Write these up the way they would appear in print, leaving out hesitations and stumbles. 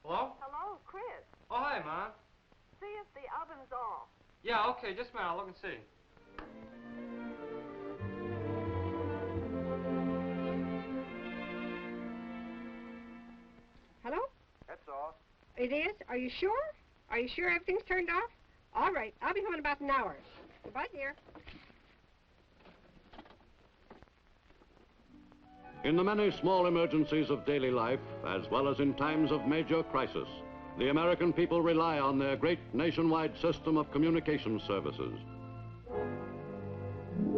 Hello? Hello, Chris. Oh, hi, Ma. See if the oven's off. Yeah, okay, just a minute. I'll look and see. Hello? That's all. It is? Are you sure? Are you sure everything's turned off? All right, I'll be home in about an hour. Goodbye, dear. In the many small emergencies of daily life, as well as in times of major crisis, the American people rely on their great nationwide system of communication services.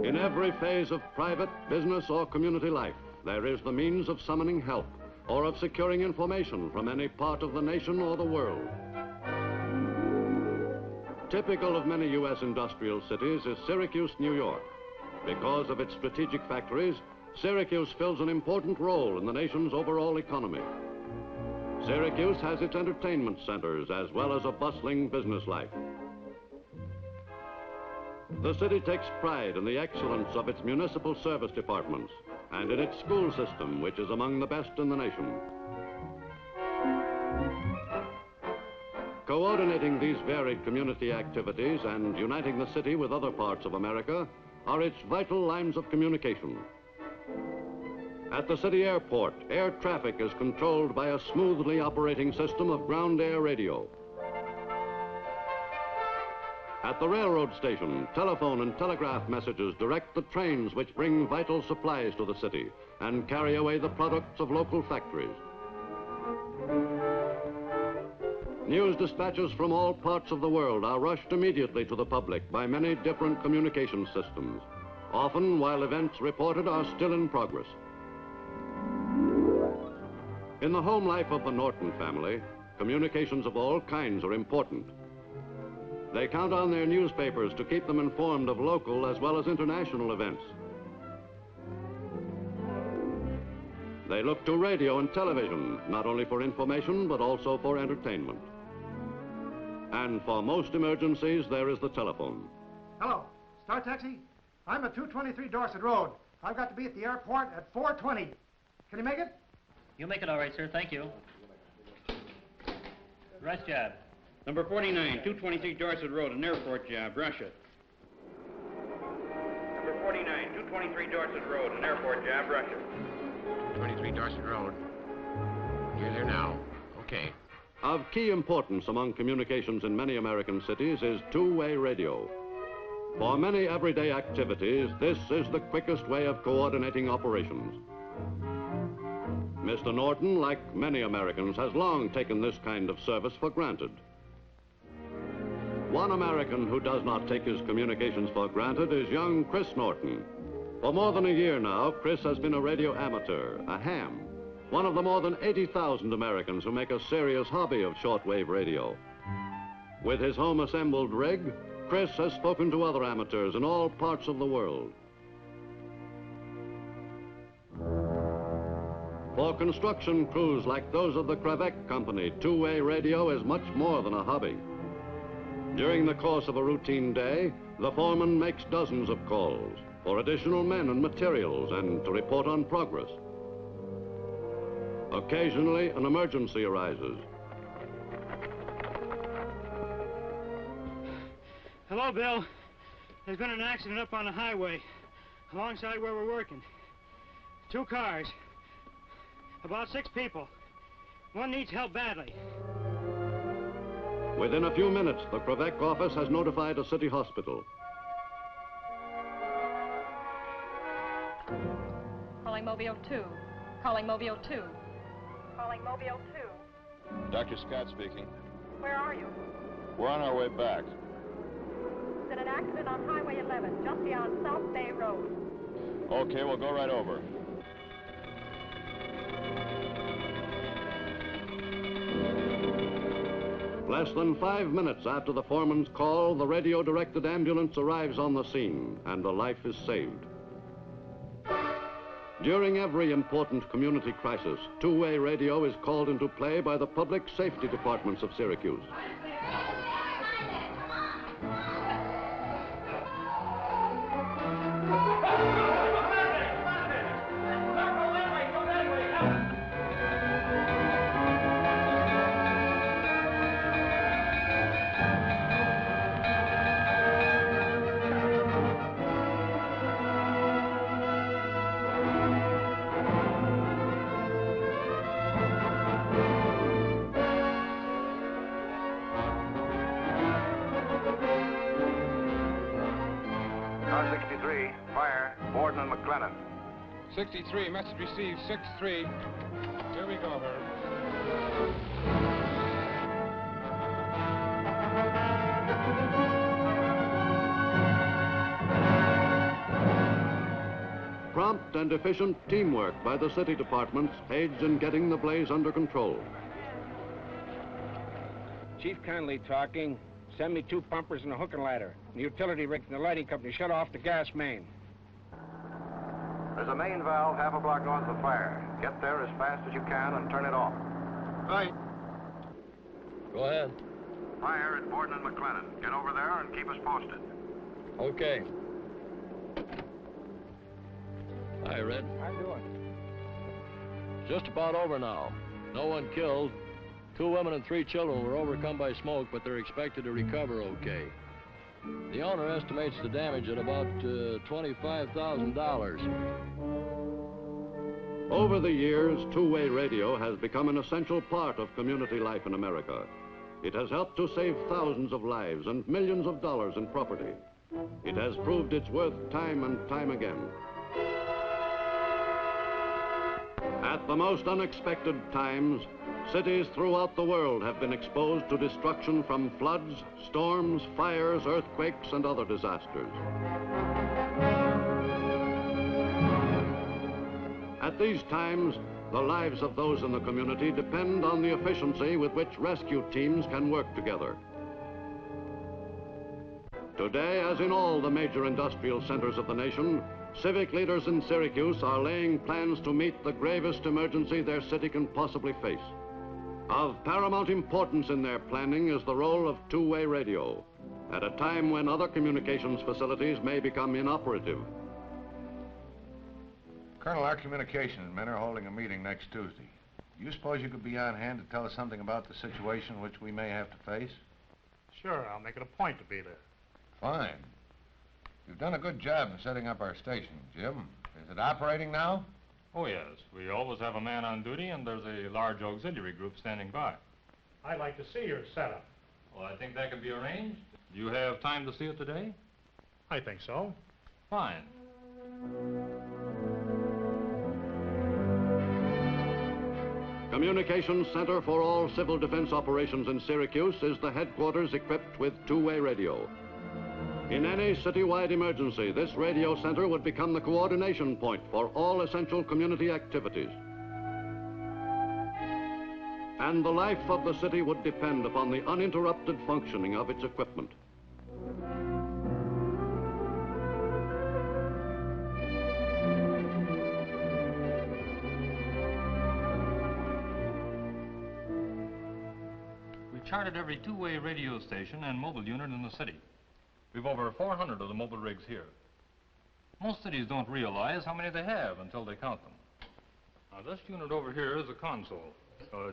In every phase of private, business, or community life, there is the means of summoning help or of securing information from any part of the nation or the world. Typical of many U.S. industrial cities is Syracuse, New York. Because of its strategic factories, Syracuse fills an important role in the nation's overall economy. Syracuse has its entertainment centers as well as a bustling business life. The city takes pride in the excellence of its municipal service departments and in its school system, which is among the best in the nation. Coordinating these varied community activities and uniting the city with other parts of America are its vital lines of communication. At the city airport, air traffic is controlled by a smoothly operating system of ground air radio. At the railroad station, telephone and telegraph messages direct the trains which bring vital supplies to the city and carry away the products of local factories. News dispatches from all parts of the world are rushed immediately to the public by many different communication systems, often while events reported are still in progress. In the home life of the Norton family, communications of all kinds are important. They count on their newspapers to keep them informed of local as well as international events. They look to radio and television, not only for information, but also for entertainment. And for most emergencies, there is the telephone. Hello, Star Taxi? I'm at 223 Dorset Road. I've got to be at the airport at 4:20. Can you make it? You'll make it all right, sir. Thank you. Rest job. Number 49, 223 Dorset Road, an airport job, Russia. Number 49, 223 Dorset Road, an airport job, Russia. 223 Dorset Road. You're there now. Okay. Of key importance among communications in many American cities is two-way radio. For many everyday activities, this is the quickest way of coordinating operations. Mr. Norton, like many Americans, has long taken this kind of service for granted. One American who does not take his communications for granted is young Chris Norton. For more than a year now, Chris has been a radio amateur, a ham, one of the more than 80,000 Americans who make a serious hobby of shortwave radio. With his home assembled rig, Chris has spoken to other amateurs in all parts of the world. For construction crews like those of the Krevek Company, two-way radio is much more than a hobby. During the course of a routine day, the foreman makes dozens of calls for additional men and materials and to report on progress. Occasionally, an emergency arises. Hello, Bill. There's been an accident up on the highway, alongside where we're working. 2 cars. About 6 people. One needs help badly. Within a few minutes, the Krevek office has notified a city hospital. Calling Mobile 2. Calling Mobile 2. Calling Mobile 2. Dr. Scott speaking. Where are you? We're on our way back. There's been an accident on Highway 11, just beyond South Bay Road. Okay, we'll go right over. Less than 5 minutes after the foreman's call, the radio-directed ambulance arrives on the scene, and a life is saved. During every important community crisis, two-way radio is called into play by the public safety departments of Syracuse. Car 63, fire, Borden and McLennan. 63, message received, 6-3. Here we go, Herb. Prompt and efficient teamwork by the city departments aids in getting the blaze under control. Chief Conley talking. Send me 2 pumpers and a hook and ladder. The utility rig from the lighting company shut off the gas main. There's a main valve half a block north of the fire. Get there as fast as you can and turn it off. Right. Go ahead. Fire at Borden and McLennan. Get over there and keep us posted. Okay. Hi, Red. How you doing? Just about over now. No one killed. 2 women and 3 children were overcome by smoke, but they're expected to recover okay. The owner estimates the damage at about $25,000. Over the years, two-way radio has become an essential part of community life in America. It has helped to save thousands of lives and millions of dollars in property. It has proved its worth time and time again. At the most unexpected times, cities throughout the world have been exposed to destruction from floods, storms, fires, earthquakes, and other disasters. At these times, the lives of those in the community depend on the efficiency with which rescue teams can work together. Today, as in all the major industrial centers of the nation, civic leaders in Syracuse are laying plans to meet the gravest emergency their city can possibly face. Of paramount importance in their planning is the role of two-way radio, at a time when other communications facilities may become inoperative. Colonel, our communications men are holding a meeting next Tuesday. Do you suppose you could be on hand to tell us something about the situation which we may have to face? Sure, I'll make it a point to be there. Fine. You've done a good job in setting up our station, Jim. Is it operating now? Oh, yes. We always have a man on duty, and there's a large auxiliary group standing by. I'd like to see your setup. Well, I think that can be arranged. Do you have time to see it today? I think so. Fine. Communications Center for all civil defense operations in Syracuse is the headquarters equipped with two-way radio. In any citywide emergency, this radio center would become the coordination point for all essential community activities. And the life of the city would depend upon the uninterrupted functioning of its equipment. We charted every two-way radio station and mobile unit in the city. We've over 400 of the mobile rigs here. Most cities don't realize how many they have until they count them. Now, this unit over here is a console.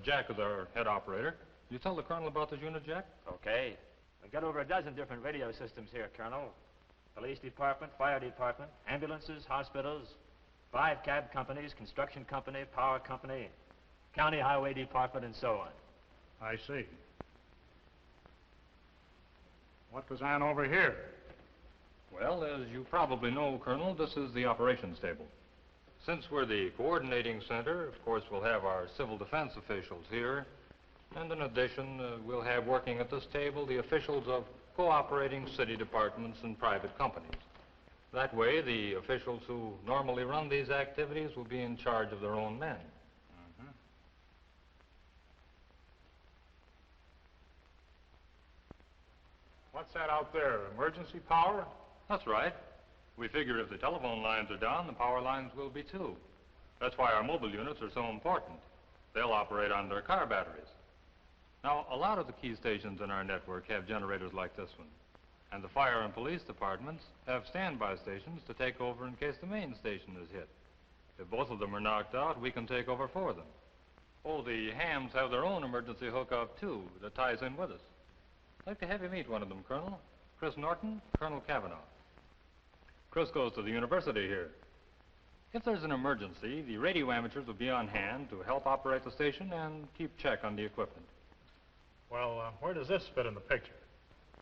Jack is our head operator. You tell the Colonel about this unit, Jack? Okay. We've got over a dozen different radio systems here, Colonel. Police department, fire department, ambulances, hospitals, 5 cab companies, construction company, power company, county highway department, and so on. I see. What goes on over here? Well, as you probably know, Colonel, this is the operations table. Since we're the coordinating center, of course, we'll have our civil defense officials here. And in addition, we'll have working at this table the officials of cooperating city departments and private companies. That way, the officials who normally run these activities will be in charge of their own men. What's that out there? Emergency power? That's right. We figure if the telephone lines are down, the power lines will be too. That's why our mobile units are so important. They'll operate on their car batteries. Now, a lot of the key stations in our network have generators like this one. And the fire and police departments have standby stations to take over in case the main station is hit. If both of them are knocked out, we can take over for them. Oh, the hams have their own emergency hookup, too, that ties in with us. I'd like to have you meet one of them, Colonel. Chris Norton, Colonel Cavanaugh. Chris goes to the university here. If there's an emergency, the radio amateurs will be on hand to help operate the station and keep check on the equipment. Well, where does this fit in the picture?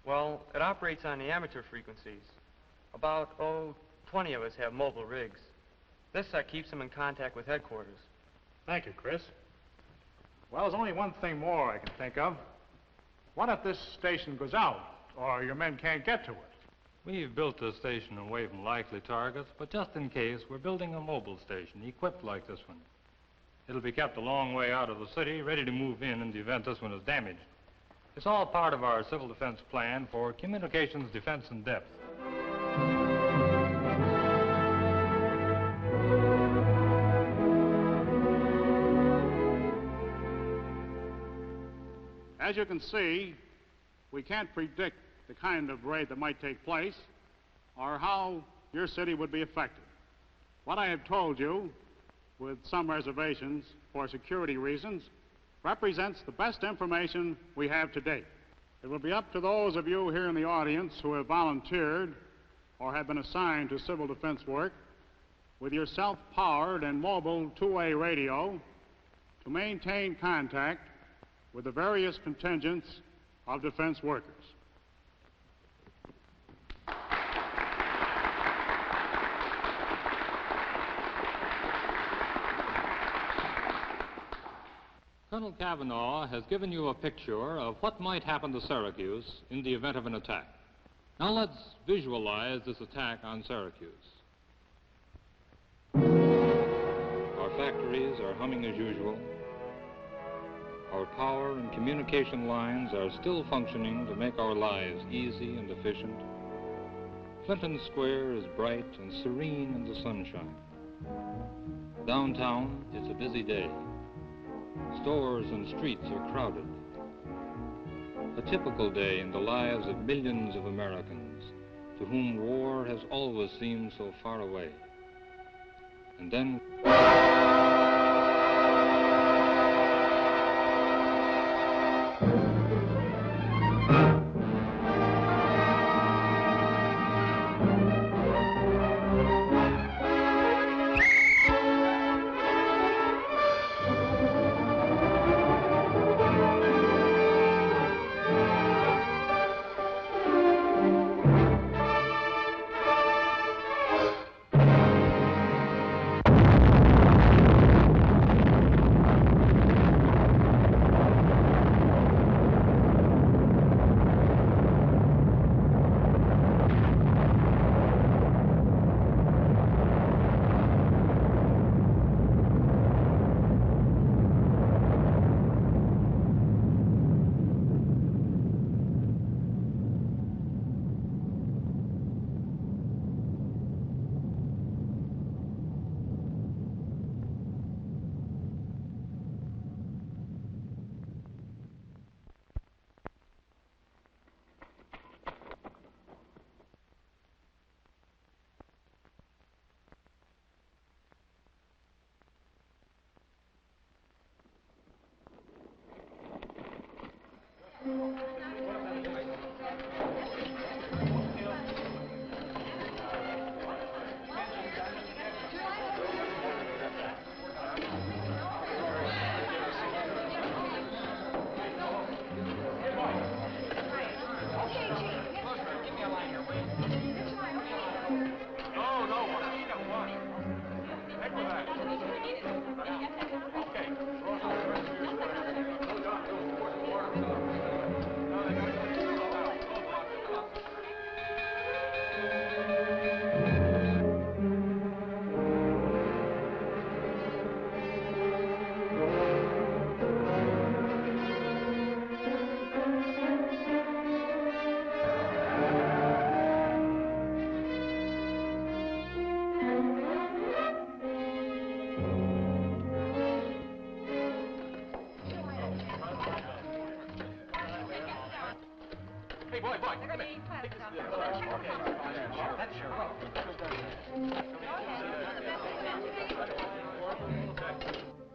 Well, it operates on the amateur frequencies. About, 20 of us have mobile rigs. This keeps them in contact with headquarters. Thank you, Chris. Well, there's only one thing more I can think of. What if this station goes out, or your men can't get to it? We've built this station away from likely targets, but just in case, we're building a mobile station equipped like this one. It'll be kept a long way out of the city, ready to move in the event this one is damaged. It's all part of our civil defense plan for communications defense in depth. As you can see, we can't predict the kind of raid that might take place or how your city would be affected. What I have told you, with some reservations for security reasons, represents the best information we have to date. It will be up to those of you here in the audience who have volunteered or have been assigned to civil defense work with your self-powered and mobile two-way radio to maintain contact with the various contingents of defense workers. Colonel Cavanaugh has given you a picture of what might happen to Syracuse in the event of an attack. Now let's visualize this attack on Syracuse. Our factories are humming as usual. Our power and communication lines are still functioning to make our lives easy and efficient. Clinton Square is bright and serene in the sunshine. Downtown, it's a busy day. Stores and streets are crowded. A typical day in the lives of millions of Americans to whom war has always seemed so far away. And then...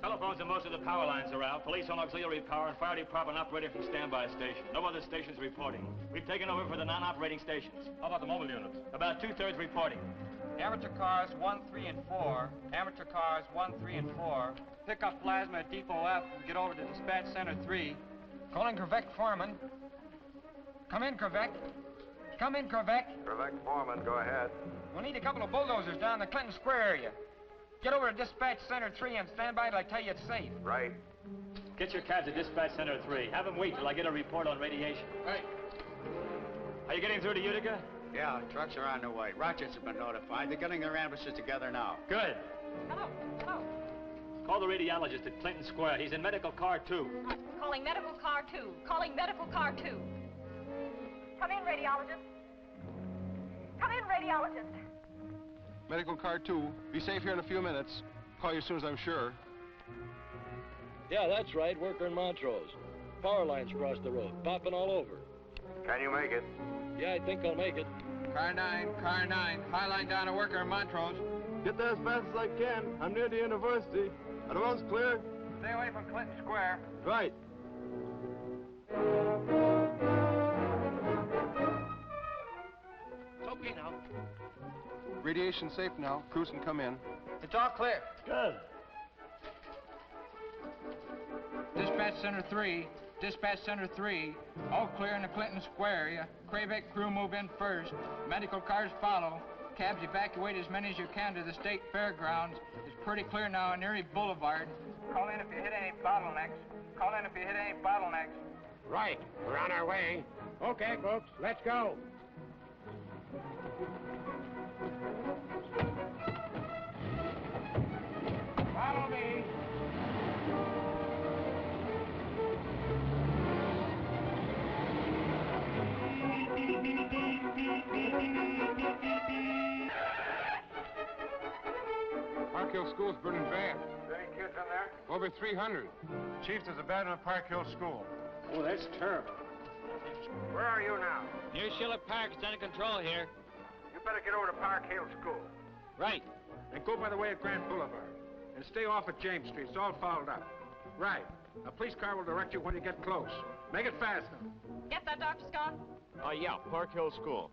Telephones and most of the power lines are out. Police on auxiliary power and fire department operated from standby station. No other stations reporting. We've taken over for the non-operating stations. How about the mobile units? About two-thirds reporting. Amateur cars 1, 3, and 4. Amateur cars 1, 3, and 4. Pick up plasma at Depot F and get over to Dispatch Center 3. Calling Krivek Foreman. Come in, Krivek. Come in, Krivek. Krivek Foreman, go ahead. We'll need a couple of bulldozers down the Clinton Square area. Get over to Dispatch Center 3 and stand by till I tell you it's safe. Right. Get your cabs at Dispatch Center 3. Have them wait till I get a report on radiation. Right. Are you getting through to Utica? Yeah, trucks are on their way. Rochester's been notified. They're getting their ambulances together now. Good. Hello. Hello. Call the radiologist at Clinton Square. He's in medical car 2. Calling medical car 2. Calling medical car 2. Come in, radiologist. Come in, radiologist. Medical car 2. Be safe here in a few minutes. Call you as soon as I'm sure. Yeah, that's right. Worker in Montrose. Power lines across the road. Popping all over. Can you make it? Yeah, I think I'll make it. Car 9. High line down to Worker in Montrose. Get there as fast as I can. I'm near the university. Are the roads clear? Stay away from Clinton Square. Right. It's okay now. Radiation safe now. Crews can come in. It's all clear. Good. Dispatch Center 3. Dispatch Center 3. All clear in the Clinton Square area. Krivek crew move in first. Medical cars follow. Cabs evacuate as many as you can to the state fairgrounds. It's pretty clear now on Erie Boulevard. Call in if you hit any bottlenecks. Call in if you hit any bottlenecks. Right. We're on our way. Okay, folks, let's go. Follow me. Park Hill School's burning bad. Any kids in there? Over 300. Chief, there's a bad one at Park Hill School. Oh, that's terrible. Where are you now? Near Schiller Park. It's under control here. You better get over to Park Hill School. Right. And go by the way of Grand Boulevard. And stay off at James Street. It's all fouled up. Right. A police car will direct you when you get close. Make it fast now. Get that, Dr. Scott? Yeah, Park Hill School.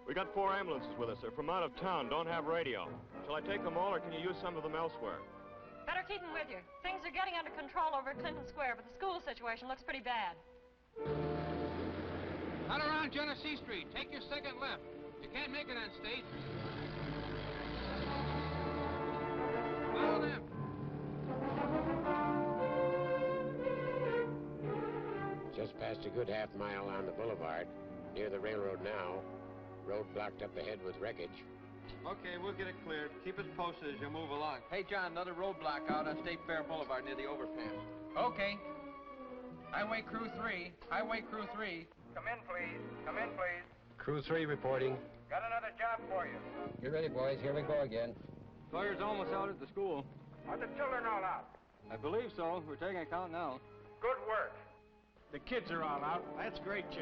We got 4 ambulances with us. They're from out of town, don't have radio. Shall I take them all, or can you use some of them elsewhere? Better keep them with you. Things are getting under control over at Clinton Square, but the school situation looks pretty bad. Cut around Genesee Street. Take your second left. You can't make it on State. Follow them. Just passed a good half mile on the boulevard. Near the railroad now. Road blocked up ahead with wreckage. Okay, we'll get it cleared. Keep us posted as you move along. Hey, John, another roadblock out on State Fair Boulevard near the overpass. Okay. Highway Crew 3. Highway Crew 3. Come in, please. Come in, please. Crew 3 reporting. Got another job for you. Get ready, boys. Here we go again. Fire's almost out at the school. Are the children all out? I believe so. We're taking a count now. Good work. The kids are all out. That's great, Chief.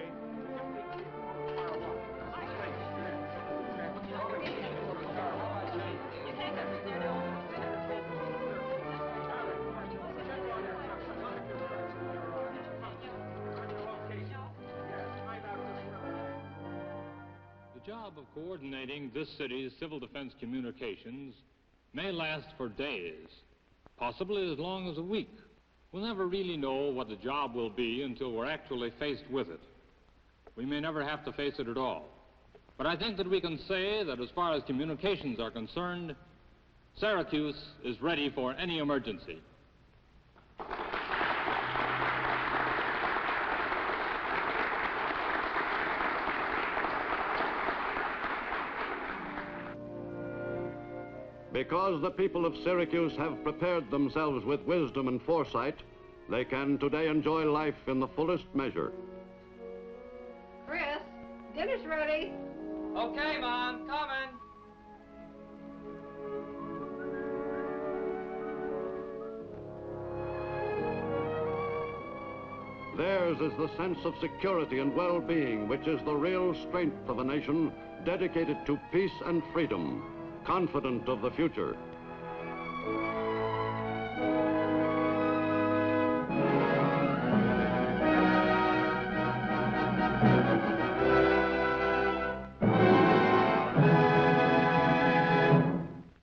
The job of coordinating this city's civil defense communications may last for days, possibly as long as a week. We'll never really know what the job will be until we're actually faced with it. We may never have to face it at all. But I think that we can say that as far as communications are concerned, Syracuse is ready for any emergency. Because the people of Syracuse have prepared themselves with wisdom and foresight, they can today enjoy life in the fullest measure. Chris, dinner's ready. Okay, Mom, coming. Theirs is the sense of security and well-being, which is the real strength of a nation dedicated to peace and freedom, confident of the future.